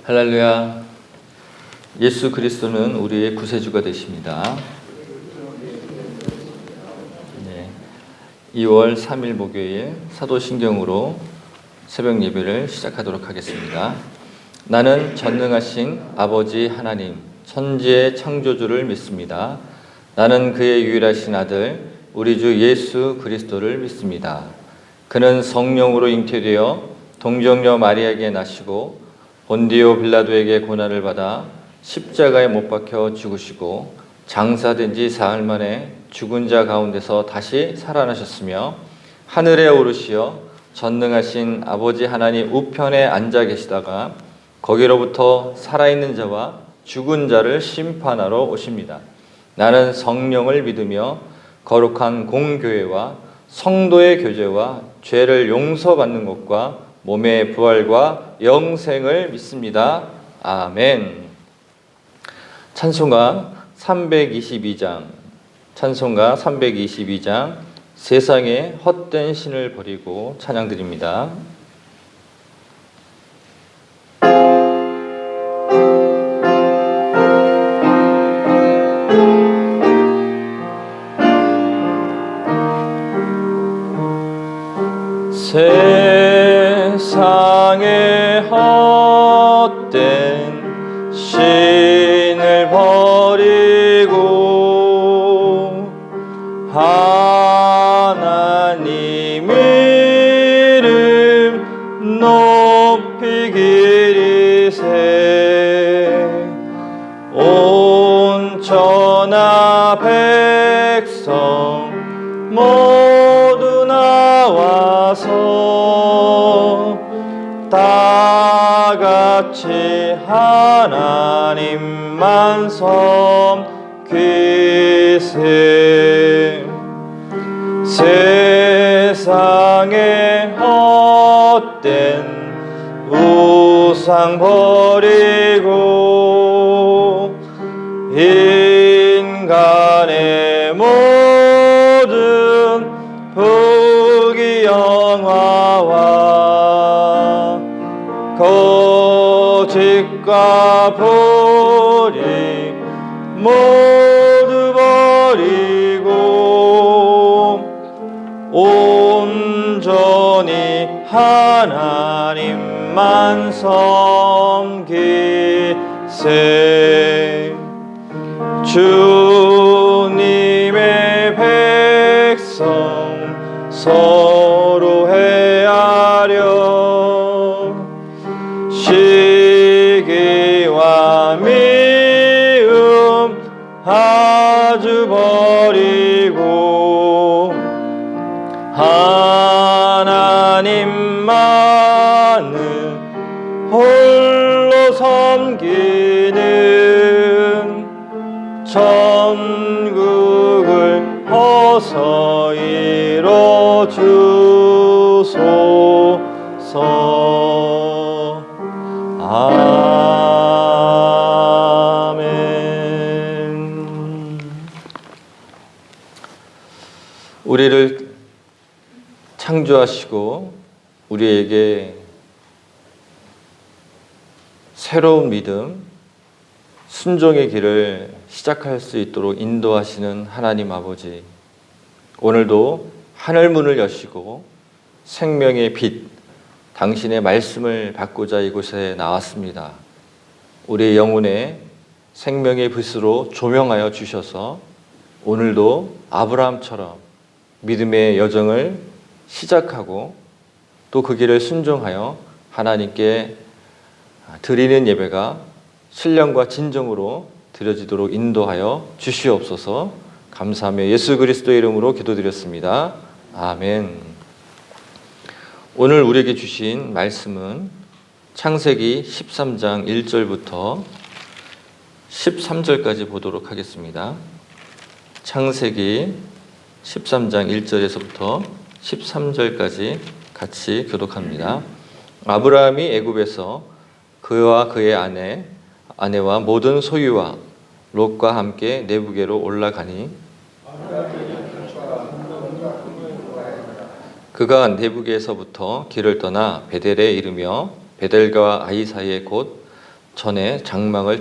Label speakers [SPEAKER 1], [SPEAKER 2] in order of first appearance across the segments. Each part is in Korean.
[SPEAKER 1] 할렐루야. 예수 그리스도는 우리의 구세주가 되십니다. 네, 2월 3일 목요일 사도신경으로 새벽 예배를 시작하도록 하겠습니다. 나는 전능하신 아버지 하나님, 천지의 창조주를 믿습니다. 나는 그의 유일하신 아들, 우리 주 예수 그리스도를 믿습니다. 그는 성령으로 잉태되어 동정녀 마리아에게 나시고 본디오 빌라도에게 고난을 받아 십자가에 못 박혀 죽으시고 장사된 지 사흘 만에 죽은 자 가운데서 다시 살아나셨으며 하늘에 오르시어 전능하신 아버지 하나님 우편에 앉아 계시다가 거기로부터 살아있는 자와 죽은 자를 심판하러 오십니다. 나는 성령을 믿으며 거룩한 공교회와 성도의 교제와 죄를 용서받는 것과 몸의 부활과 영생을 믿습니다. 아멘. 찬송가 322장 세상의 헛된 신을 버리고 찬양드립니다. 세상의 헛된 신을 버리고 하나님 이름 높이 기리세. 온 천하 백성 모두 나와서 다같이 하나님만 섬기세. 세상의 헛된 우상 버리고 인간의 모든 부귀영화와 거짓과 불의 모두 버리고 온전히 하나님만 섬기세. 주님의 백성 서로 헤아려 시기와 미움 아주 버리고 하나님만을 홀로 섬기는 천국을 어서 이뤄주소서. 아멘. 우리를 창조하시고 우리에게 새로운 믿음, 순종의 길을 시작할 수 있도록 인도하시는 하나님 아버지, 오늘도 하늘 문을 여시고 생명의 빛, 당신의 말씀을 받고자 이곳에 나왔습니다. 우리의 영혼에 생명의 빛으로 조명하여 주셔서 오늘도 아브라함처럼 믿음의 여정을 시작하고 또 그 길을 순종하여 하나님께 드리는 예배가 신령과 진정으로 드려지도록 인도하여 주시옵소서. 감사하며 예수 그리스도의 이름으로 기도드렸습니다. 아멘. 오늘 우리에게 주신 말씀은 창세기 13장 1절부터 13절까지 보도록 하겠습니다. 창세기 13장 1절에서부터 13절까지 같이 교독합니다. 아브라함이 애굽에서 그와 그의 아내와 모든 소유와 롯과 함께 내부계로 올라가니 그가 내부계에서부터 길을 떠나 베델에 이르며 베델과 아이 사이에 곧 전에 장막을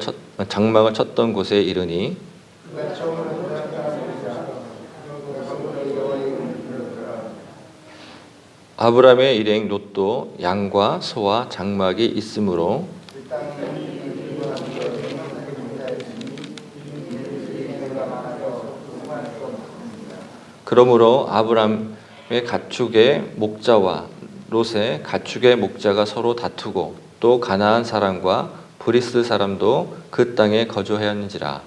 [SPEAKER 1] 쳤던 곳에 이르니 아브라함의 일행 롯도 양과 소와 장막이 있으므로 그러므로 아브라함의 가축의 목자와 롯의 가축의 목자가 서로 다투고 또 가나안 사람과 브리스 사람도 그 땅에 거주하였는지라.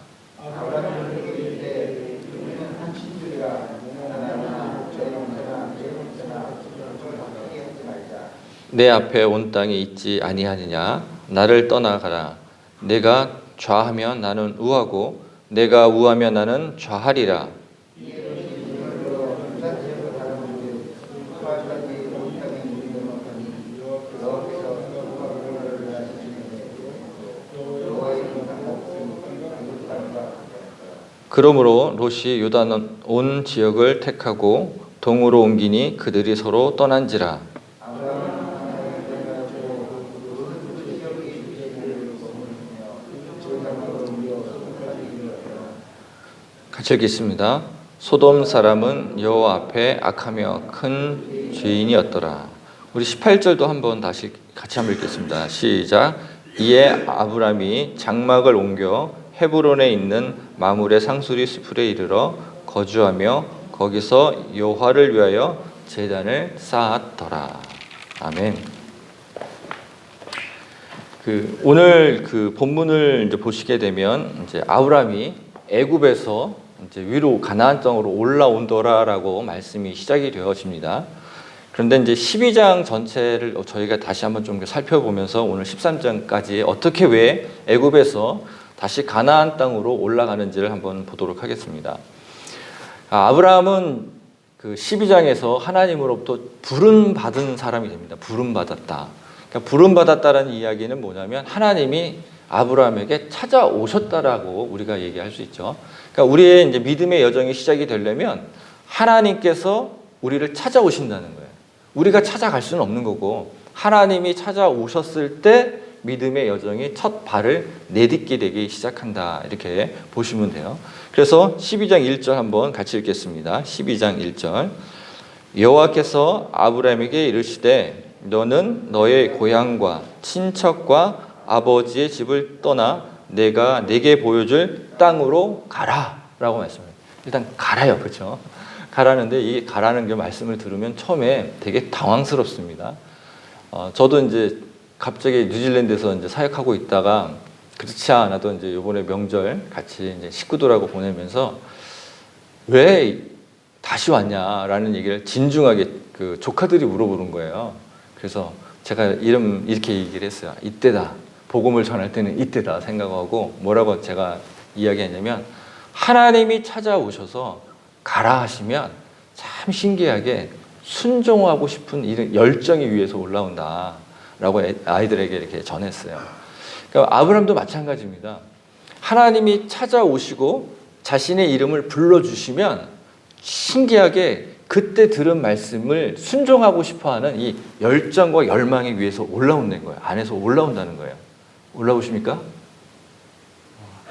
[SPEAKER 1] 내 앞에 온 땅이 있지 아니하느냐. 나를 떠나가라. 내가 좌하면 나는 우하고 내가 우하면 나는 좌하리라. 그러므로 롯이 요단 온 지역을 택하고 동으로 옮기니 그들이 서로 떠난지라. 같이 읽겠습니다. 소돔 사람은 여호와 앞에 악하며 큰 죄인이었더라. 우리 18절도 한번 다시 같이 한번 읽겠습니다. 시작. 이에 아브람이 장막을 옮겨 헤브론에 있는 마므레 상수리 수풀에 이르러 거주하며 거기서 여호와를 위하여 제단을 쌓았더라. 아멘. 오늘 본문을 이제 보시게 되면 이제 아브람이 애굽에서 이제 위로 가나안 땅으로 올라온더라라고 말씀이 시작이 되어집니다. 그런데 이제 12장 전체를 저희가 다시 한번 좀 살펴보면서 오늘 13장까지 어떻게 왜 애굽에서 다시 가나안 땅으로 올라가는지를 한번 보도록 하겠습니다. 아브라함은 그 12장에서 하나님으로부터 부름받은 사람이 됩니다. 부름받았다. 그러니까 부름받았다라는 이야기는 뭐냐면 하나님이 아브라함에게 찾아오셨다라고 우리가 얘기할 수 있죠. 그러니까 우리의 이제 믿음의 여정이 시작이 되려면 하나님께서 우리를 찾아오신다는 거예요. 우리가 찾아갈 수는 없는 거고 하나님이 찾아오셨을 때 믿음의 여정이 첫 발을 내딛게 되기 시작한다. 이렇게 보시면 돼요. 그래서 12장 1절 한번 같이 읽겠습니다. 12장 1절. 여호와께서 아브라함에게 이르시되 너는 너의 고향과 친척과 아버지의 집을 떠나 내가 내게 보여줄 땅으로 가라 라고 말씀해요. 일단 가라요. 그렇죠? 가라는데 이 가라는 그 말씀을 들으면 처음에 되게 당황스럽습니다. 저도 이제 갑자기 뉴질랜드에서 이제 사역하고 있다가 그렇지 않아도 이제 이번에 명절 같이 이제 식구들하고 보내면서 왜 다시 왔냐라는 얘기를 진중하게 그 조카들이 물어보는 거예요. 그래서 제가 이렇게 얘기를 했어요. 이때다. 복음을 전할 때는 이때다 생각하고 뭐라고 제가 이야기했냐면 하나님이 찾아오셔서 가라 하시면 참 신기하게 순종하고 싶은 이런 열정이 위에서 올라온다라고 아이들에게 이렇게 전했어요. 그러니까 아브라함도 마찬가지입니다. 하나님이 찾아오시고 자신의 이름을 불러주시면 신기하게 그때 들은 말씀을 순종하고 싶어하는 이 열정과 열망이 위에서 올라오는 거예요. 안에서 올라온다는 거예요. 올라오십니까?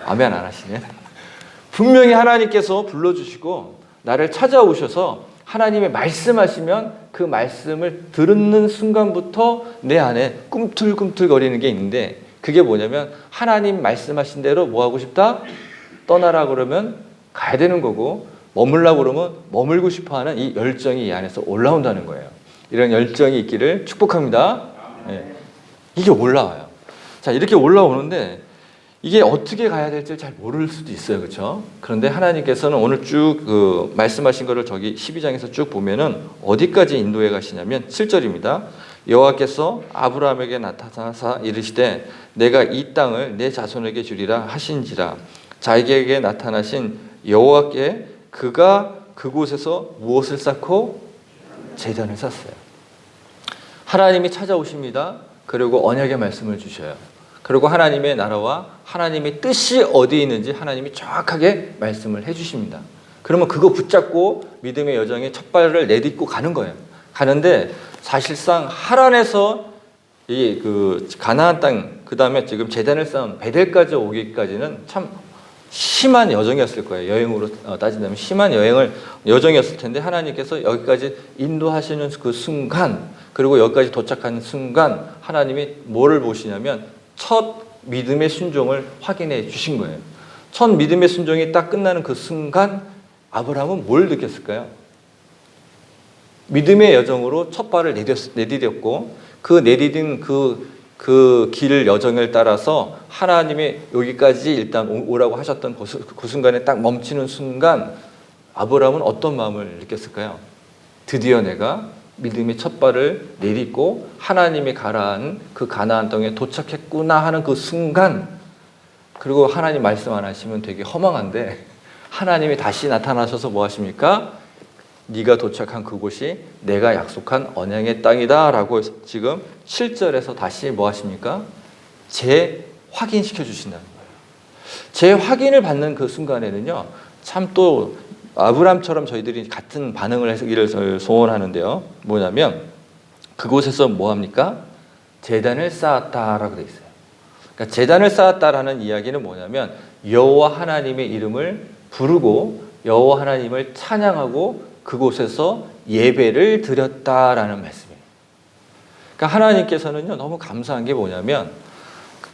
[SPEAKER 1] 아멘 안 하시네. 분명히 하나님께서 불러주시고 나를 찾아오셔서 하나님의 말씀하시면 그 말씀을 듣는 순간부터 내 안에 꿈틀꿈틀거리는 게 있는데 그게 뭐냐면 하나님 말씀하신 대로 뭐 하고 싶다? 떠나라 그러면 가야 되는 거고 머물라 그러면 머물고 싶어하는 이 열정이 이 안에서 올라온다는 거예요. 이런 열정이 있기를 축복합니다. 네. 이게 올라와요. 자, 이렇게 올라오는데 이게 어떻게 가야 될지 잘 모를 수도 있어요. 그렇죠? 그런데 하나님께서는 오늘 쭉 말씀하신 거를 저기 12장에서 쭉 보면은 어디까지 인도해 가시냐면 7절입니다. 여호와께서 아브라함에게 나타나사 이르시되 내가 이 땅을 내 자손에게 주리라 하신지라. 자기에게 나타나신 여호와께 그가 그곳에서 무엇을 쌓고 제단을 쌓았어요. 하나님이 찾아오십니다. 그리고 언약의 말씀을 주셔요. 그리고 하나님의 나라와 하나님의 뜻이 어디에 있는지 하나님이 정확하게 말씀을 해주십니다. 그러면 그거 붙잡고 믿음의 여정에 첫 발을 내딛고 가는 거예요. 가는데 사실상 하란에서 이 가나안 땅 그 다음에 지금 제단을 쌓은 베델까지 오기까지는 참 심한 여정이었을 거예요. 여행으로 따진다면 심한 여정이었을 텐데 하나님께서 여기까지 인도하시는 그 순간, 그리고 여기까지 도착하는 순간 하나님이 뭐를 보시냐면 첫 믿음의 순종을 확인해 주신 거예요. 첫 믿음의 순종이 딱 끝나는 그 순간 아브라함은 뭘 느꼈을까요? 믿음의 여정으로 첫 발을 내디뎠고 그 내디딘 그 길 여정을 따라서 하나님이 여기까지 일단 오라고 하셨던 그 순간에 딱 멈추는 순간 아브라함은 어떤 마음을 느꼈을까요? 드디어 내가 믿음의 첫 발을 내딛고 하나님이 가라한 그 가나안 땅에 도착했구나 하는 그 순간, 그리고 하나님 말씀 안 하시면 되게 허망한데 하나님이 다시 나타나셔서 뭐 하십니까? 네가 도착한 그곳이 내가 약속한 언약의 땅이다 라고 지금 7절에서 다시 뭐 하십니까? 재확인시켜 주신다는 거예요. 재확인을 받는 그 순간에는요, 참 또 아브라함처럼 저희들이 같은 반응을 하기를 소원하는데요. 뭐냐면 그곳에서 뭐 합니까? 제단을 쌓았다라고 되어 있어요. 그러니까 제단을 쌓았다라는 이야기는 뭐냐면 여호와 하나님의 이름을 부르고 여호와 하나님을 찬양하고 그곳에서 예배를 드렸다라는 말씀이에요. 그러니까 하나님께서는요, 너무 감사한 게 뭐냐면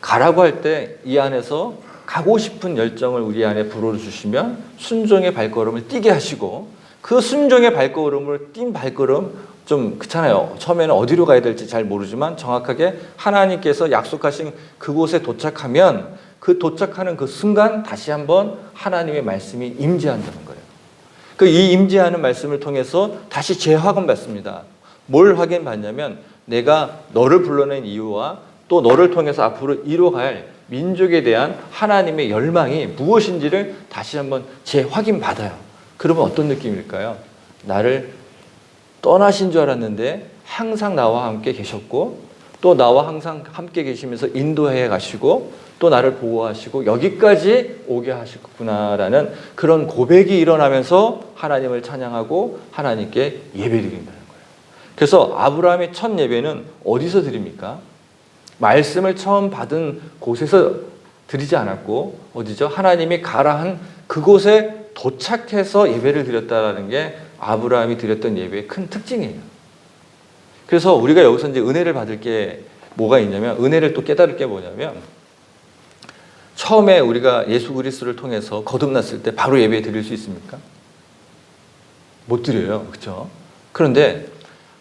[SPEAKER 1] 가라고 할 때 이 안에서 가고 싶은 열정을 우리 안에 불어주시면 순종의 발걸음을 뛰게 하시고, 그 순종의 발걸음을 뛴 발걸음 좀 그렇잖아요. 처음에는 어디로 가야 될지 잘 모르지만 정확하게 하나님께서 약속하신 그곳에 도착하면 그 도착하는 그 순간 다시 한번 하나님의 말씀이 임재한다는 거예요. 그 이 임재하는 말씀을 통해서 다시 재확인받습니다. 뭘 확인받냐면 내가 너를 불러낸 이유와 또 너를 통해서 앞으로 이루어갈 민족에 대한 하나님의 열망이 무엇인지를 다시 한번 재확인받아요. 그러면 어떤 느낌일까요? 나를 떠나신 줄 알았는데 항상 나와 함께 계셨고 또 나와 항상 함께 계시면서 인도해 가시고 또 나를 보호하시고 여기까지 오게 하셨구나라는 그런 고백이 일어나면서 하나님을 찬양하고 하나님께 예배드린다는 거예요. 그래서 아브라함의 첫 예배는 어디서 드립니까? 말씀을 처음 받은 곳에서 드리지 않았고 어디죠? 하나님이 가라 한 그곳에 도착해서 예배를 드렸다는 게 아브라함이 드렸던 예배의 큰 특징이에요. 그래서 우리가 여기서 이제 은혜를 받을 게 뭐가 있냐면, 은혜를 또 깨달을 게 뭐냐면, 처음에 우리가 예수 그리스도를 통해서 거듭났을 때 바로 예배 드릴 수 있습니까? 못 드려요. 그렇죠? 그런데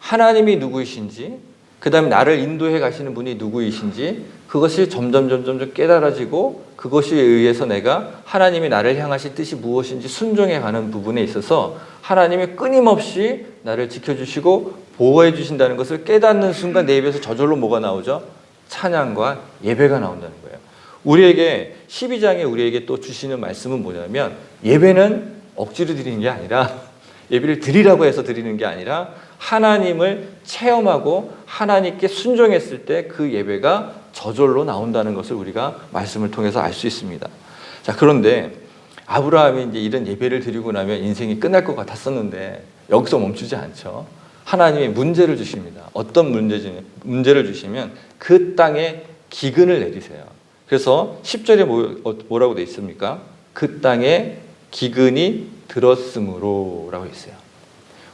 [SPEAKER 1] 하나님이 누구이신지, 그 다음에 나를 인도해 가시는 분이 누구이신지 그것이 점점 깨달아지고 그것에 의해서 내가 하나님이 나를 향하신 뜻이 무엇인지 순종해 가는 부분에 있어서 하나님이 끊임없이 나를 지켜주시고 보호해 주신다는 것을 깨닫는 순간 내 입에서 저절로 뭐가 나오죠? 찬양과 예배가 나온다는 거예요. 우리에게 12장에 우리에게 또 주시는 말씀은 뭐냐면 예배는 억지로 드리는 게 아니라 예배를 드리라고 해서 드리는 게 아니라 하나님을 체험하고 하나님께 순종했을 때 그 예배가 저절로 나온다는 것을 우리가 말씀을 통해서 알 수 있습니다. 자, 그런데 아브라함이 이제 이런 예배를 드리고 나면 인생이 끝날 것 같았었는데 여기서 멈추지 않죠. 하나님이 문제를 주십니다. 어떤 문제를 주시면 그 땅에 기근을 내리세요. 그래서 10절에 뭐라고 되어 있습니까? 그 땅에 기근이 들었으므로 라고 있어요.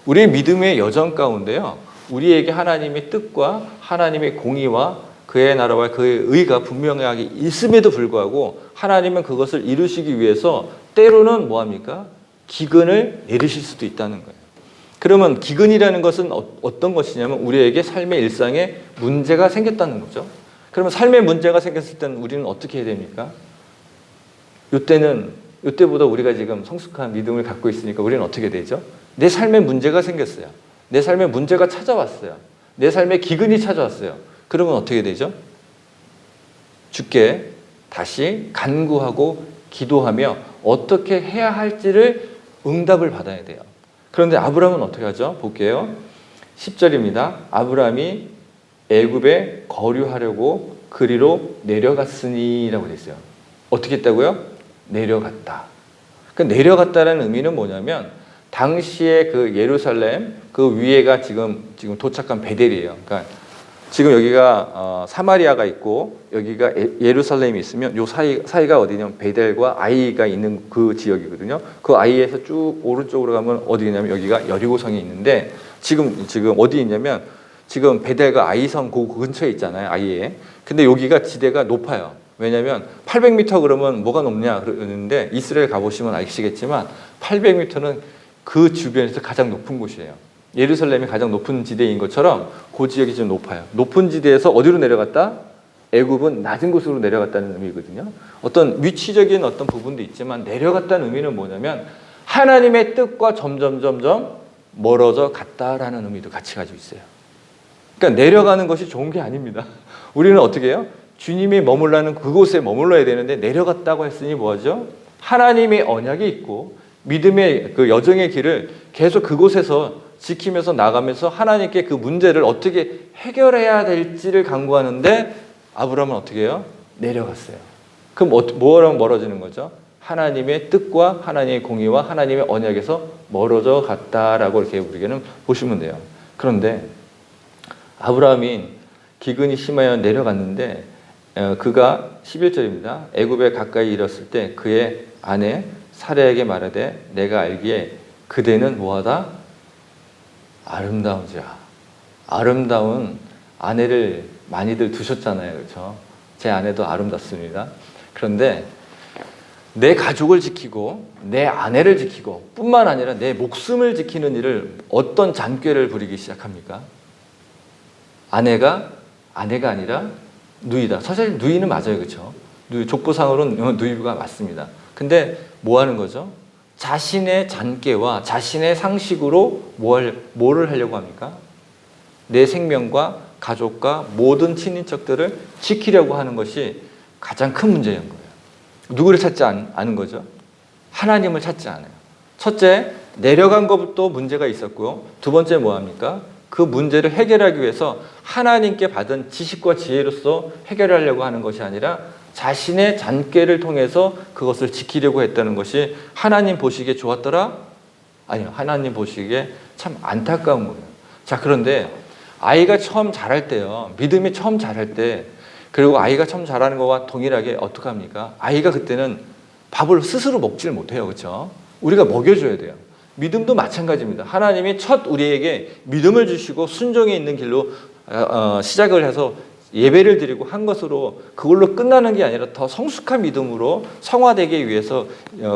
[SPEAKER 1] 우리의 믿음의 여정 가운데요, 우리에게 하나님의 뜻과 하나님의 공의와 그의 나라와 그의 의가 분명하게 있음에도 불구하고 하나님은 그것을 이루시기 위해서 때로는 뭐합니까? 기근을 내리실 수도 있다는 거예요. 그러면 기근이라는 것은 어떤 것이냐면 우리에게 삶의 일상에 문제가 생겼다는 거죠. 그러면 삶의 문제가 생겼을 때는 우리는 어떻게 해야 됩니까? 이때보다 우리가 지금 성숙한 믿음을 갖고 있으니까 우리는 어떻게 되죠? 내 삶에 문제가 생겼어요. 내 삶에 문제가 찾아왔어요. 내 삶에 기근이 찾아왔어요. 그러면 어떻게 되죠? 주께 다시 간구하고 기도하며 어떻게 해야 할지를 응답을 받아야 돼요. 그런데 아브라함은 어떻게 하죠? 볼게요. 10절입니다. 아브라함이 애굽에 거류하려고 그리로 내려갔으니 라고 되어 있어요. 어떻게 했다고요? 내려갔다. 그 내려갔다라는 의미는 뭐냐면 당시에 그 예루살렘 그 위에가 지금 도착한 베델이에요. 그러니까 지금 여기가 사마리아가 있고 여기가 예루살렘이 있으면 요 사이가 어디냐면 베델과 아이가 있는 그 지역이거든요. 그 아이에서 쭉 오른쪽으로 가면 어디냐면 여기가 여리고성이 있는데 지금 어디 있냐면 지금 베델과 아이성 그 근처에 있잖아요. 아이에. 근데 여기가 지대가 높아요. 왜냐하면 800m 그러면 뭐가 높냐 그러는데 이스라엘 가보시면 아시겠지만 800m는 그 주변에서 가장 높은 곳이에요. 예루살렘이 가장 높은 지대인 것처럼 그 지역이 좀 높아요. 높은 지대에서 어디로 내려갔다? 애굽은 낮은 곳으로 내려갔다는 의미거든요. 어떤 위치적인 어떤 부분도 있지만 내려갔다는 의미는 뭐냐면 하나님의 뜻과 점점 멀어져 갔다라는 의미도 같이 가지고 있어요. 그러니까 내려가는 것이 좋은 게 아닙니다. 우리는 어떻게 해요? 주님이 머물라는 그곳에 머물러야 되는데 내려갔다고 했으니 뭐하죠? 하나님의 언약이 있고 믿음의 그 여정의 길을 계속 그곳에서 지키면서 나가면서 하나님께 그 문제를 어떻게 해결해야 될지를 강구하는데 아브라함은 어떻게 해요? 내려갔어요. 그럼 뭐랑 멀어지는 거죠? 하나님의 뜻과 하나님의 공의와 하나님의 언약에서 멀어져 갔다라고 이렇게 우리에게는 보시면 돼요. 그런데 아브라함이 기근이 심하여 내려갔는데 그가 11절입니다. 애굽에 가까이 이르렀을 때 그의 아내 사라에게 말하되 내가 알기에 그대는 뭐하다? 아름다운 자. 아름다운 아내를 많이들 두셨잖아요. 그렇죠? 제 아내도 아름답습니다. 그런데 내 가족을 지키고 내 아내를 지키고 뿐만 아니라 내 목숨을 지키는 일을 어떤 잔꾀를 부리기 시작합니까? 아내가 아니라 누이다. 사실 누이는 맞아요. 그렇죠? 족보상으로는 누이가 맞습니다. 근데 뭐 하는 거죠? 자신의 잔꾀와 자신의 상식으로 뭐를 하려고 합니까? 내 생명과 가족과 모든 친인척들을 지키려고 하는 것이 가장 큰 문제인 거예요. 누구를 찾지 않은 거죠? 하나님을 찾지 않아요. 첫째, 내려간 것부터 문제가 있었고요. 두 번째 뭐합니까? 그 문제를 해결하기 위해서 하나님께 받은 지식과 지혜로서 해결하려고 하는 것이 아니라 자신의 잔꾀를 통해서 그것을 지키려고 했다는 것이 하나님 보시기에 좋았더라? 아니요. 하나님 보시기에 참 안타까운 거예요. 자, 그런데 아이가 처음 자랄 때요. 믿음이 처음 자랄 때 그리고 아이가 처음 자라는 것과 동일하게 어떡합니까? 아이가 그때는 밥을 스스로 먹지를 못해요. 그렇죠? 우리가 먹여줘야 돼요. 믿음도 마찬가지입니다. 하나님이 첫 우리에게 믿음을 주시고 순종에 있는 길로 시작을 해서 예배를 드리고 한 것으로 그걸로 끝나는 게 아니라 더 성숙한 믿음으로 성화되기 위해서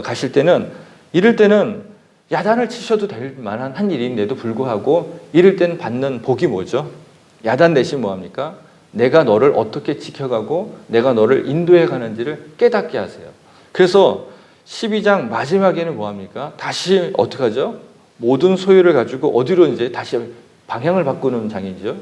[SPEAKER 1] 가실 때는 이럴 때는 야단을 치셔도 될 만한 한 일인데도 불구하고 이럴 때는 받는 복이 뭐죠? 야단 대신 뭐합니까? 내가 너를 어떻게 지켜가고 내가 너를 인도해 가는지를 깨닫게 하세요. 그래서 12장 마지막에는 뭐합니까? 다시 어떻게 하죠? 모든 소유를 가지고 어디로 이제 다시 방향을 바꾸는 장이죠.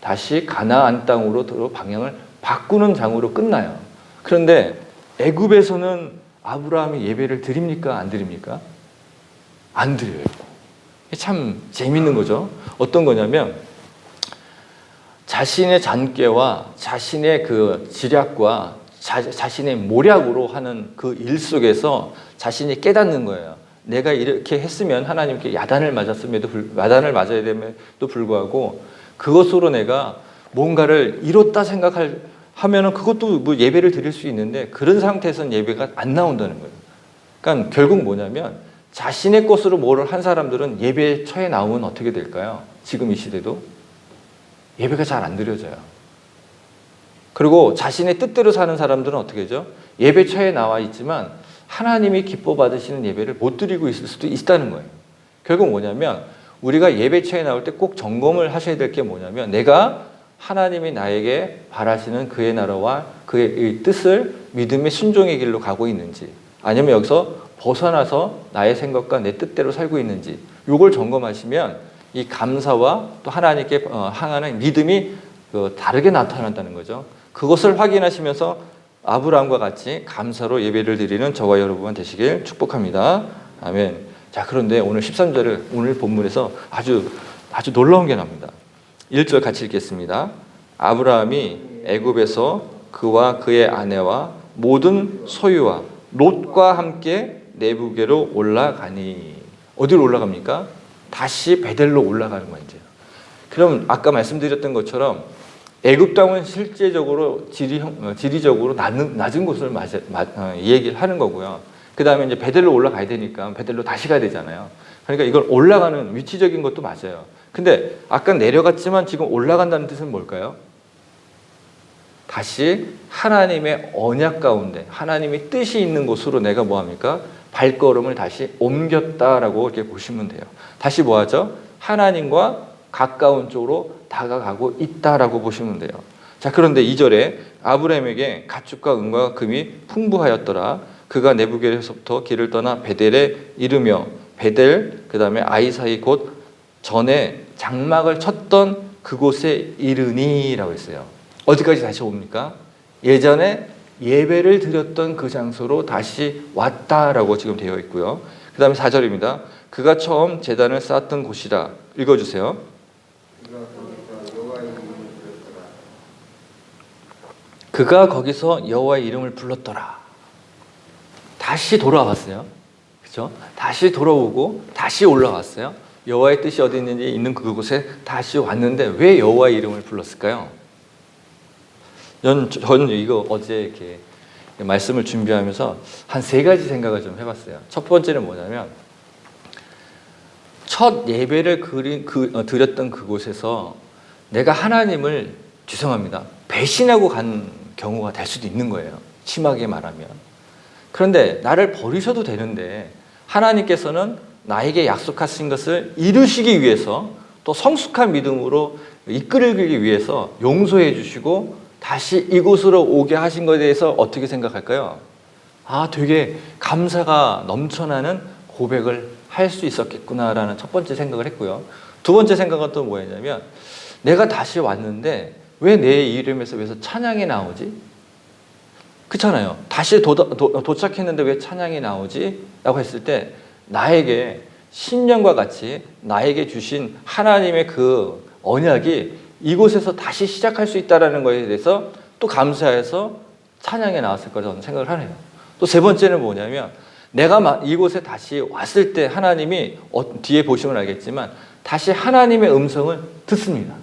[SPEAKER 1] 다시 가나안 땅으로 방향을 바꾸는 장으로 끝나요. 그런데 애굽에서는 아브라함이 예배를 드립니까? 안 드립니까? 안 드려요. 참 재밌는 거죠. 어떤 거냐면 자신의 잔꾀와 자신의 그 지략과 자신의 모략으로 하는 그 일 속에서 자신이 깨닫는 거예요. 내가 이렇게 했으면 하나님께 야단을 맞아야 됨에도 불구하고 그것으로 내가 뭔가를 이뤘다 하면은 그것도 뭐 예배를 드릴 수 있는데 그런 상태에서는 예배가 안 나온다는 거예요. 그러니까 결국 뭐냐면 자신의 것으로 뭐를 한 사람들은 예배 처에 나오면 어떻게 될까요? 지금 이 시대도 예배가 잘 안 드려져요. 그리고 자신의 뜻대로 사는 사람들은 어떻게 하죠? 예배 처에 나와 있지만 하나님이 기뻐 받으시는 예배를 못 드리고 있을 수도 있다는 거예요. 결국 뭐냐면 우리가 예배처에 나올 때 꼭 점검을 하셔야 될 게 뭐냐면 내가 하나님이 나에게 바라시는 그의 나라와 그의 뜻을 믿음의 순종의 길로 가고 있는지 아니면 여기서 벗어나서 나의 생각과 내 뜻대로 살고 있는지 이걸 점검하시면 이 감사와 또 하나님께 향하는 믿음이 다르게 나타난다는 거죠. 그것을 확인하시면서 아브라함과 같이 감사로 예배를 드리는 저와 여러분 되시길 축복합니다. 아멘. 자, 그런데 오늘 13절을 오늘 본문에서 아주 놀라운 게 나옵니다. 1절 같이 읽겠습니다. 아브라함이 애굽에서 그와 그의 아내와 모든 소유와 롯과 함께 내부계로 올라가니. 어디로 올라갑니까? 다시 베델로 올라가는 거예요. 이제. 그럼 아까 말씀드렸던 것처럼 애굽 땅은 실제적으로 지리적으로 낮은 곳을 얘기를 하는 거고요. 그 다음에 이제 베델로 올라가야 되니까 베델로 다시 가야 되잖아요. 그러니까 이걸 올라가는 위치적인 것도 맞아요. 근데 아까 내려갔지만 지금 올라간다는 뜻은 뭘까요? 다시 하나님의 언약 가운데 하나님의 뜻이 있는 곳으로 내가 뭐합니까? 발걸음을 다시 옮겼다라고 이렇게 보시면 돼요. 다시 뭐하죠? 하나님과 가까운 쪽으로 다가가고 있다라고 보시면 돼요. 자, 그런데 2절에 아브라함에게 가축과 은과 금이 풍부하였더라. 그가 네부겔에서부터 길을 떠나 베델에 이르며 베델 그 다음에 아이 사이 곧 전에 장막을 쳤던 그곳에 이르니라고 했어요. 어디까지 다시 옵니까? 예전에 예배를 드렸던 그 장소로 다시 왔다라고 지금 되어 있고요. 그 다음에 4절입니다. 그가 처음 제단을 쌓았던 곳이라. 읽어주세요. 그가 거기서 여호와의 이름을 불렀더라. 다시 돌아왔어요. 그렇죠? 다시 돌아오고 다시 올라왔어요. 여호와의 뜻이 어디 있는지 있는 그곳에 다시 왔는데 왜 여호와의 이름을 불렀을까요? 저는 이거 어제 이렇게 말씀을 준비하면서 한 3가지 생각을 좀 해봤어요. 첫 번째는 뭐냐면 첫 예배를 드렸던 그곳에서 내가 하나님을 죄송합니다. 배신하고 간 경우가 될 수도 있는 거예요. 심하게 말하면. 그런데 나를 버리셔도 되는데 하나님께서는 나에게 약속하신 것을 이루시기 위해서 또 성숙한 믿음으로 이끌기 위해서 용서해 주시고 다시 이곳으로 오게 하신 것에 대해서 어떻게 생각할까요? 아, 되게 감사가 넘쳐나는 고백을 할 수 있었겠구나라는 첫 번째 생각을 했고요. 두 번째 생각은 또 뭐였냐면 내가 다시 왔는데 왜 내 이름에서 왜 찬양이 나오지? 그렇잖아요. 다시 도착했는데 왜 찬양이 나오지? 라고 했을 때 나에게 신령과 같이 나에게 주신 하나님의 그 언약이 이곳에서 다시 시작할 수 있다는 것에 대해서 또 감사해서 찬양에 나왔을 거라고 생각을 하네요. 또 세 번째는 뭐냐면 내가 이곳에 다시 왔을 때 하나님이 뒤에 보시면 알겠지만 다시 하나님의 음성을 듣습니다.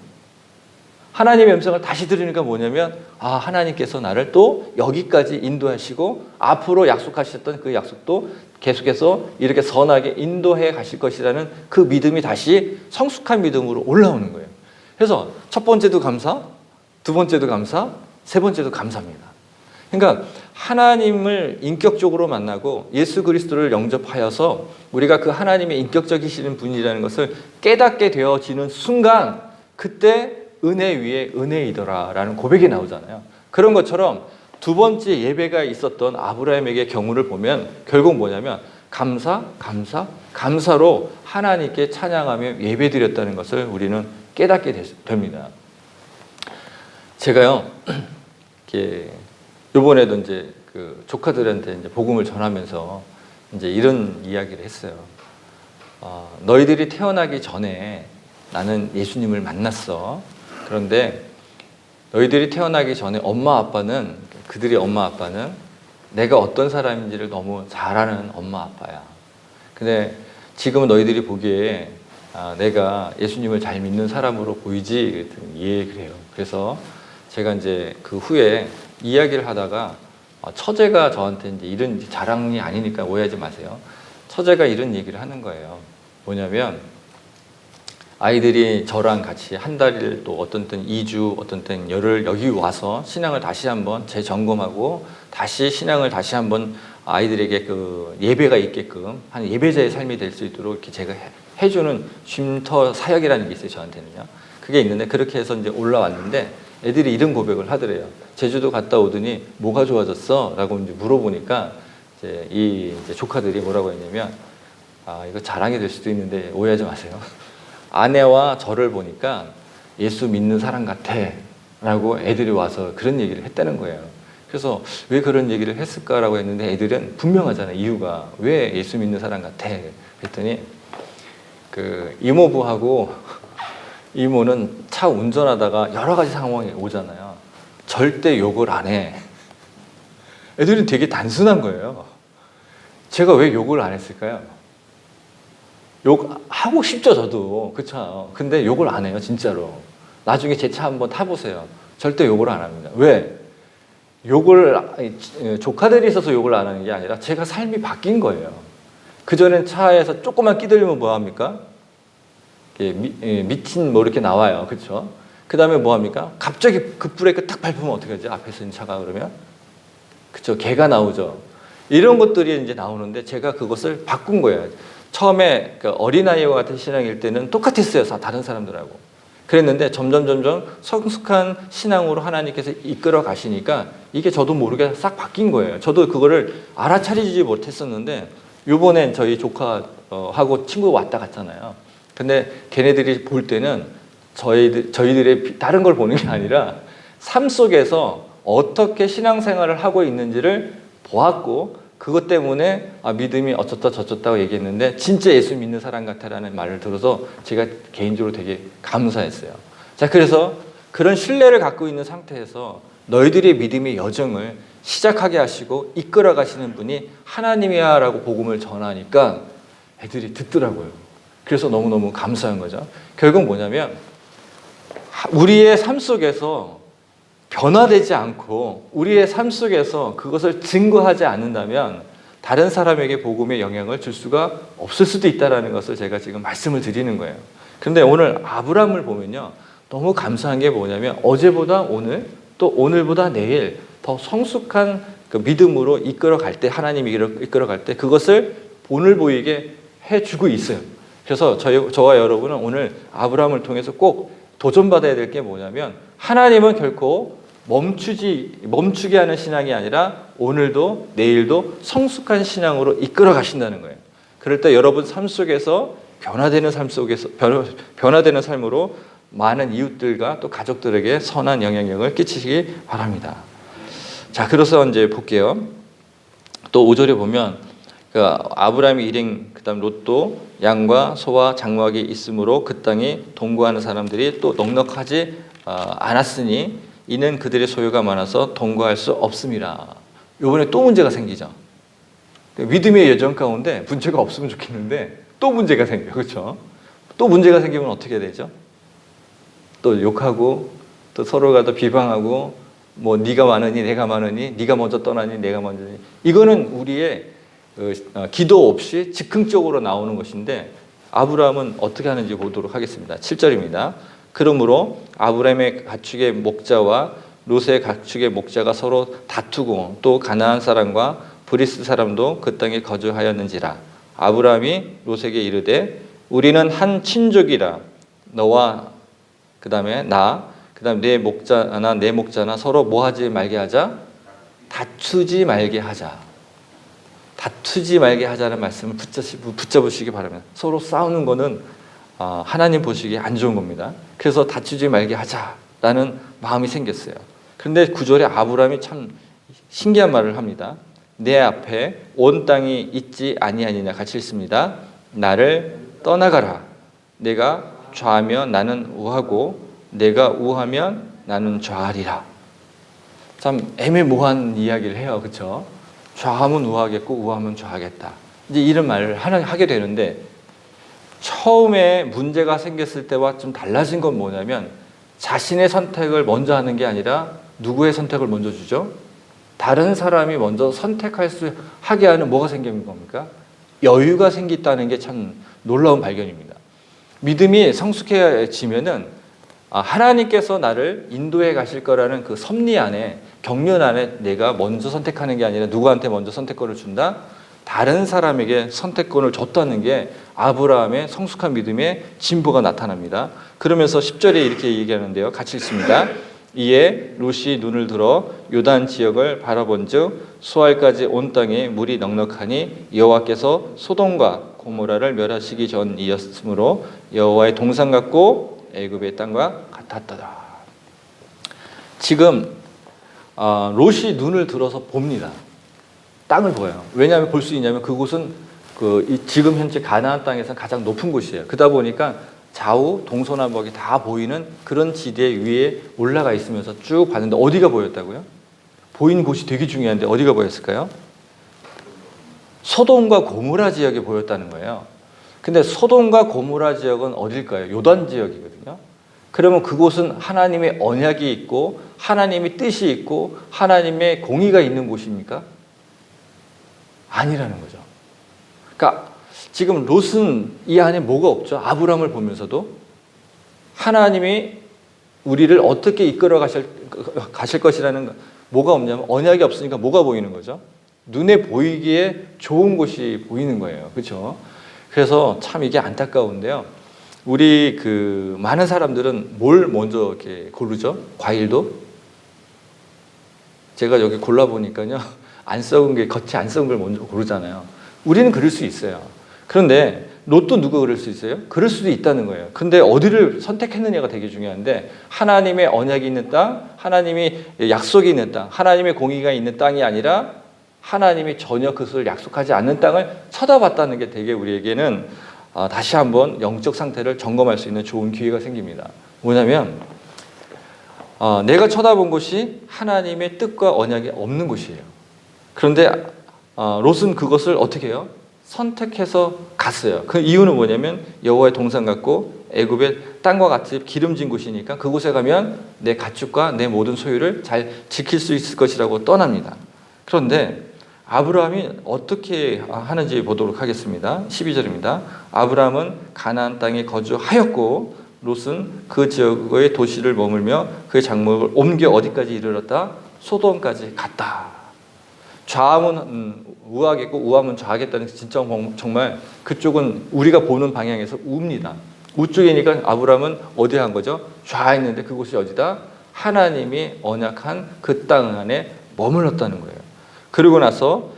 [SPEAKER 1] 하나님의 음성을 다시 들으니까 뭐냐면 아, 하나님께서 나를 또 여기까지 인도하시고 앞으로 약속하셨던 그 약속도 계속해서 이렇게 선하게 인도해 가실 것이라는 그 믿음이 다시 성숙한 믿음으로 올라오는 거예요. 그래서 첫 번째도 감사, 두 번째도 감사, 세 번째도 감사입니다. 그러니까 하나님을 인격적으로 만나고 예수 그리스도를 영접하여서 우리가 그 하나님의 인격적이신 분이라는 것을 깨닫게 되어지는 순간 그때 은혜 위에 은혜이더라라는 고백이 나오잖아요. 그런 것처럼 두 번째 예배가 있었던 아브라함에게 경우를 보면 결국 뭐냐면 감사로 하나님께 찬양하며 예배드렸다는 것을 우리는 깨닫게 됩니다. 제가요, 이번에도 이제 그 조카들한테 이제 복음을 전하면서 이제 이런 이야기를 했어요. 너희들이 태어나기 전에 나는 예수님을 만났어. 그런데 너희들이 태어나기 전에 그들의 엄마 아빠는 내가 어떤 사람인지를 너무 잘 아는 엄마 아빠야. 근데 지금은 너희들이 보기에 내가 예수님을 잘 믿는 사람으로 보이지? 그랬더니 예, 그래요. 그래서 제가 이제 그 후에 이야기를 하다가 처제가 저한테 이제 이런 자랑이 아니니까 오해하지 마세요. 처제가 이런 얘기를 하는 거예요. 뭐냐면 아이들이 저랑 같이 한 달을 또 어떤 때는 2주, 어떤 때는 열흘 여기 와서 신앙을 다시 한번 재점검하고 다시 신앙을 다시 한번 아이들에게 그 예배가 있게끔 한 예배자의 삶이 될 수 있도록 이렇게 제가 해주는 쉼터 사역이라는 게 있어요, 저한테는요. 그게 있는데 그렇게 해서 이제 올라왔는데 애들이 이런 고백을 하더래요. 제주도 갔다 오더니 뭐가 좋아졌어? 라고 이제 물어보니까 이제 조카들이 뭐라고 했냐면 이거 자랑이 될 수도 있는데 오해하지 마세요. 아내와 저를 보니까 예수 믿는 사람 같아 라고 애들이 와서 그런 얘기를 했다는 거예요. 그래서 왜 그런 얘기를 했을까라고 했는데 애들은 분명하잖아요. 이유가 왜 예수 믿는 사람 같아 그랬더니 그 이모부하고 이모는 차 운전하다가 여러 가지 상황이 오잖아요. 절대 욕을 안 해. 애들은 되게 단순한 거예요. 제가 왜 욕을 안 했을까요? 욕하고 싶죠, 저도. 그쵸. 근데 욕을 안 해요, 진짜로. 나중에 제 차 한번 타보세요. 절대 욕을 안 합니다. 왜? 조카들이 있어서 욕을 안 하는 게 아니라 제가 삶이 바뀐 거예요. 그전엔 차에서 조금만 끼들리면 뭐합니까? 미친 뭐 이렇게 나와요. 그쵸? 그 다음에 뭐합니까? 갑자기 급브레이크 딱 밟으면 어떻게 하지? 앞에서 있는 차가 그러면? 그쵸? 개가 나오죠. 이런 것들이 이제 나오는데 제가 그것을 바꾼 거예요. 처음에 그 어린아이와 같은 신앙일 때는 똑같았어요. 다른 사람들하고. 그랬는데 점점 성숙한 신앙으로 하나님께서 이끌어 가시니까 이게 저도 모르게 싹 바뀐 거예요. 저도 그거를 알아차리지 못했었는데 요번엔 저희 조카하고 친구가 왔다 갔잖아요. 근데 걔네들이 볼 때는 저희들의 다른 걸 보는 게 아니라 삶 속에서 어떻게 신앙생활을 하고 있는지를 보았고 그것 때문에 믿음이 어쩌다 저쩌다고 얘기했는데 진짜 예수 믿는 사람 같아라는 말을 들어서 제가 개인적으로 되게 감사했어요. 자, 그래서 그런 신뢰를 갖고 있는 상태에서 너희들의 믿음의 여정을 시작하게 하시고 이끌어 가시는 분이 하나님이야 라고 복음을 전하니까 애들이 듣더라고요. 그래서 너무너무 감사한 거죠. 결국 뭐냐면 우리의 삶 속에서 변화되지 않고 우리의 삶 속에서 그것을 증거하지 않는다면 다른 사람에게 복음의 영향을 줄 수가 없을 수도 있다는 것을 제가 지금 말씀을 드리는 거예요. 그런데 오늘 아브라함을 보면요. 너무 감사한 게 뭐냐면 어제보다 오늘 또 오늘보다 내일 더 성숙한 그 믿음으로 이끌어갈 때 하나님이 이끌어갈 때 그것을 본을 보이게 해주고 있어요. 그래서 저와 여러분은 오늘 아브라함을 통해서 꼭 도전받아야 될 게 뭐냐면 하나님은 결코 멈추게 하는 신앙이 아니라 오늘도 내일도 성숙한 신앙으로 이끌어 가신다는 거예요. 그럴 때 여러분 삶 속에서 변화되는 삶으로 많은 이웃들과 또 가족들에게 선한 영향력을 끼치시기 바랍니다. 자, 그래서 이제 볼게요. 또 5절에 보면 아브라함이 일행 그다음 롯도 양과 소와 장막이 있으므로 그 땅이 동거하는 사람들이 또 넉넉하지 않았으니 이는 그들의 소유가 많아서 동거할 수 없음이라. 이번에 또 문제가 생기죠. 믿음의 여정 가운데 문제가 없으면 좋겠는데 또 문제가 생겨요. 그렇죠? 또 문제가 생기면 어떻게 되죠? 또 욕하고 또 서로가 또 비방하고 뭐 네가 많으니 내가 많으니 네가 먼저 떠나니 내가 먼저니 이거는 우리의 기도 없이 즉흥적으로 나오는 것인데 아브라함은 어떻게 하는지 보도록 하겠습니다. 7절입니다. 그러므로 아브라함의 가축의 목자와 롯의 가축의 목자가 서로 다투고 또 가나안 사람과 브리스 사람도 그 땅에 거주하였는지라. 아브라함이 롯에게 이르되 우리는 한 친족이라 너와 그다음에 내 목자나 서로 뭐하지 말게 하자? 다투지 말게 하자. 다투지 말게 하자는 말씀을 붙잡으시기 바랍니다. 서로 싸우는 거는 하나님 보시기에 안 좋은 겁니다. 그래서 다투지 말게 하자라는 마음이 생겼어요. 그런데 9절에 아브라함이 참 신기한 말을 합니다. 내 앞에 온 땅이 있지 아니하니냐 같이 읽습니다. 나를 떠나가라. 내가 좌하면 나는 우하고 내가 우하면 나는 좌하리라. 참 애매모호한 이야기를 해요. 그렇죠? 좌하면 우하겠고 우하면 좌하겠다. 이제 이런 말을 하게 되는데 처음에 문제가 생겼을 때와 좀 달라진 건 뭐냐면 자신의 선택을 먼저 하는 게 아니라 누구의 선택을 먼저 주죠? 다른 사람이 먼저 하게 하는 뭐가 생기는 겁니까? 여유가 생겼다는 게 참 놀라운 발견입니다. 믿음이 성숙해지면은 하나님께서 나를 인도해 가실 거라는 그 섭리 안에 경륜 안에 내가 먼저 선택하는 게 아니라 누구한테 먼저 선택권을 준다? 다른 사람에게 선택권을 줬다는 게 아브라함의 성숙한 믿음의 진보가 나타납니다. 그러면서 10절에 이렇게 얘기하는데요. 같이 읽습니다. 이에 롯이 눈을 들어 요단 지역을 바라본즉 수알까지 온 땅에 물이 넉넉하니 여호와께서 소돔과 고모라를 멸하시기 전이었으므로 여호와의 동산 같고 애굽의 땅과 같았더라. 지금 롯이 눈을 들어서 봅니다. 땅을 보여요. 왜냐하면 볼 수 있냐면 그곳은 지금 현재 가나안 땅에서 가장 높은 곳이에요. 그러다 보니까 좌우 동서남북이 다 보이는 그런 지대 위에 올라가 있으면서 쭉 봤는데 어디가 보였다고요? 보이는 곳이 되게 중요한데 어디가 보였을까요? 소돔과 고모라 지역이 보였다는 거예요. 근데 소돔과 고모라 지역은 어딜까요? 요단 지역이거든요. 그러면 그곳은 하나님의 언약이 있고 하나님의 뜻이 있고 하나님의 공의가 있는 곳입니까? 아니라는 거죠. 그러니까 지금 롯은 이 안에 뭐가 없죠? 아브라함을 보면서도 하나님이 우리를 어떻게 이끌어 가실 것이라는 뭐가 없냐면 언약이 없으니까 뭐가 보이는 거죠? 눈에 보이기에 좋은 곳이 보이는 거예요. 그렇죠? 그래서 참 이게 안타까운데요. 우리 그 많은 사람들은 뭘 먼저 이렇게 고르죠? 과일도? 제가 여기 골라 보니까요. 안 썩은 게 겉이 안 썩은 걸 먼저 고르잖아요. 우리는 그럴 수 있어요. 그런데 롯도 누가 그럴 수 있어요? 그럴 수도 있다는 거예요. 근데 어디를 선택했느냐가 되게 중요한데 하나님의 언약이 있는 땅, 하나님이 약속이 있는 땅, 하나님의 공의가 있는 땅이 아니라 하나님이 전혀 그것을 약속하지 않는 땅을 쳐다봤다는 게 되게 우리에게는 다시 한번 영적 상태를 점검할 수 있는 좋은 기회가 생깁니다. 뭐냐면 내가 쳐다본 곳이 하나님의 뜻과 언약이 없는 곳이에요. 그런데 롯은 그것을 어떻게 해요? 선택해서 갔어요. 그 이유는 뭐냐면 여호와의 동산 같고 애굽의 땅과 같이 기름진 곳이니까 그곳에 가면 내 가축과 내 모든 소유를 잘 지킬 수 있을 것이라고 떠납니다. 그런데 아브라함이 어떻게 하는지 보도록 하겠습니다. 12절입니다. 아브라함은 가나안 땅에 거주하였고 롯은 그 지역의 도시를 머물며 그의 장막을 옮겨 어디까지 이르렀다? 소돔까지 갔다. 좌함은 우하겠고 우함은 좌하겠다는 게 진짜 정말 그쪽은 우리가 보는 방향에서 우입니다. 우쪽이니까 아브라함은 어디 한 거죠? 좌했는데 그곳이 어디다? 하나님이 언약한 그 땅 안에 머물렀다는 거예요. 그러고 나서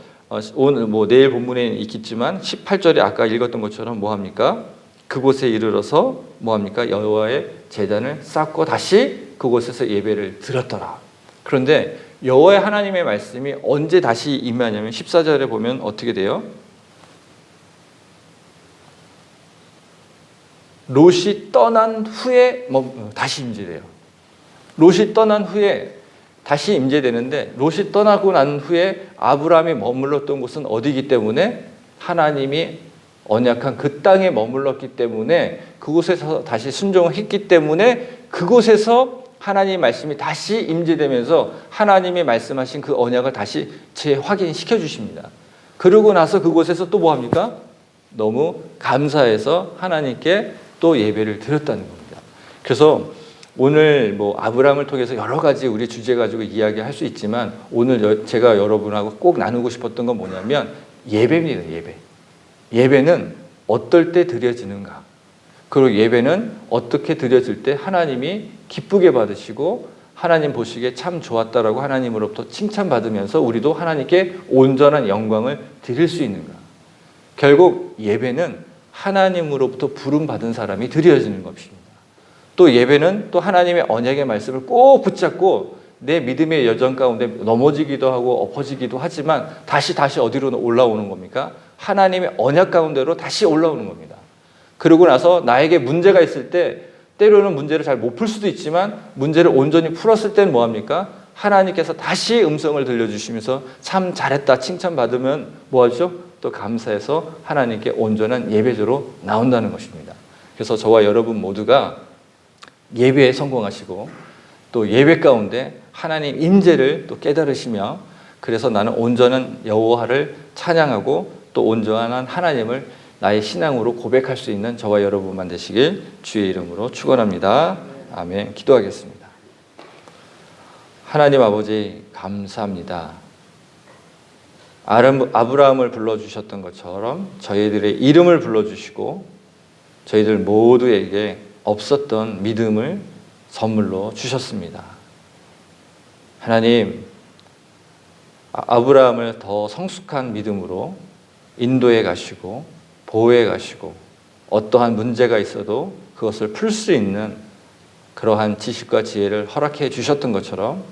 [SPEAKER 1] 오늘 내일 본문에 있겠지만 18절에 아까 읽었던 것처럼 뭐 합니까? 그곳에 이르러서 뭐 합니까? 여호와의 제단을 쌓고 다시 그곳에서 예배를 드렸더라. 그런데 여호와의 하나님의 말씀이 언제 다시 임하냐면 14절에 보면 어떻게 돼요? 롯이 떠난 후에 다시 임재돼요. 롯이 떠난 후에 다시 임재되는데 롯이 떠나고 난 후에 아브라함이 머물렀던 곳은 어디이기 때문에 하나님이 언약한 그 땅에 머물렀기 때문에 그곳에서 다시 순종을 했기 때문에 그곳에서 하나님의 말씀이 다시 임재되면서 하나님이 말씀하신 그 언약을 다시 재확인시켜 주십니다. 그러고 나서 그곳에서 또 뭐 합니까? 너무 감사해서 하나님께 또 예배를 드렸다는 겁니다. 그래서 오늘 아브라함을 통해서 여러 가지 우리 주제 가지고 이야기할 수 있지만 오늘 제가 여러분하고 꼭 나누고 싶었던 건 뭐냐면 예배입니다. 예배는 어떨 때 드려지는가? 그리고 예배는 어떻게 드려질 때 하나님이 기쁘게 받으시고 하나님 보시기에 참 좋았다라고 하나님으로부터 칭찬받으면서 우리도 하나님께 온전한 영광을 드릴 수 있는가? 결국 예배는 하나님으로부터 부름받은 사람이 드려지는 것입니다. 또 예배는 또 하나님의 언약의 말씀을 꼭 붙잡고 내 믿음의 여정 가운데 넘어지기도 하고 엎어지기도 하지만 다시 어디로 올라오는 겁니까? 하나님의 언약 가운데로 다시 올라오는 겁니다. 그러고 나서 나에게 문제가 있을 때 때로는 문제를 잘 못 풀 수도 있지만 문제를 온전히 풀었을 때는 뭐합니까? 하나님께서 다시 음성을 들려주시면서 참 잘했다 칭찬받으면 뭐하죠? 또 감사해서 하나님께 온전한 예배자로 나온다는 것입니다. 그래서 저와 여러분 모두가 예배에 성공하시고 또 예배 가운데 하나님 임재를 또 깨달으시며 그래서 나는 온전한 여호와를 찬양하고 또 온전한 하나님을 나의 신앙으로 고백할 수 있는 저와 여러분만 되시길 주의 이름으로 축원합니다. 아멘. 기도하겠습니다. 하나님 아버지 감사합니다. 아브라함을 불러주셨던 것처럼 저희들의 이름을 불러주시고 저희들 모두에게 없었던 믿음을 선물로 주셨습니다. 하나님, 아브라함을 더 성숙한 믿음으로 인도해 가시고 보호해 가시고 어떠한 문제가 있어도 그것을 풀 수 있는 그러한 지식과 지혜를 허락해 주셨던 것처럼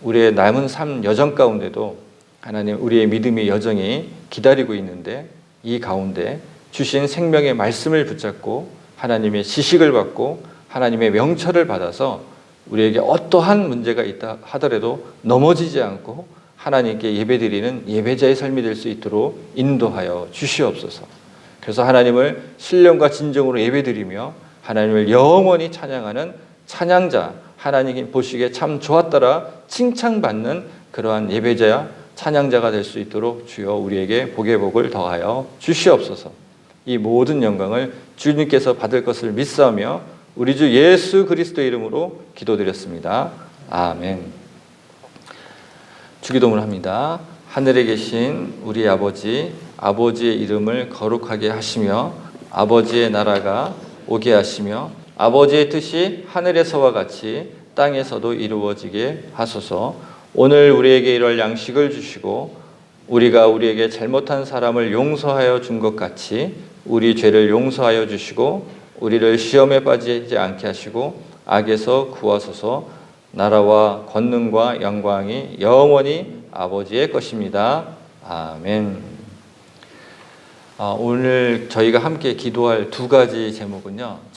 [SPEAKER 1] 우리의 남은 삶 여정 가운데도 하나님 우리의 믿음의 여정이 기다리고 있는데 이 가운데 주신 생명의 말씀을 붙잡고 하나님의 지식을 받고 하나님의 명철을 받아서 우리에게 어떠한 문제가 있다 하더라도 넘어지지 않고 하나님께 예배드리는 예배자의 삶이 될 수 있도록 인도하여 주시옵소서. 그래서 하나님을 신령과 진정으로 예배드리며 하나님을 영원히 찬양하는 찬양자, 하나님 보시기에 참 좋았더라 칭찬받는 그러한 예배자야 찬양자가 될 수 있도록 주여 우리에게 복의 복을 더하여 주시옵소서. 이 모든 영광을 주님께서 받을 것을 믿사오며 우리 주 예수 그리스도의 이름으로 기도드렸습니다. 아멘. 주기도문을 합니다. 하늘에 계신 우리 아버지, 아버지의 이름을 거룩하게 하시며 아버지의 나라가 오게 하시며 아버지의 뜻이 하늘에서와 같이 땅에서도 이루어지게 하소서. 오늘 우리에게 이럴 양식을 주시고 우리가 우리에게 잘못한 사람을 용서하여 준 것 같이 우리 죄를 용서하여 주시고 우리를 시험에 빠지지 않게 하시고 악에서 구하소서. 나라와 권능과 영광이 영원히 아버지의 것입니다. 아멘. 오늘 저희가 함께 기도할 두 가지 제목은요.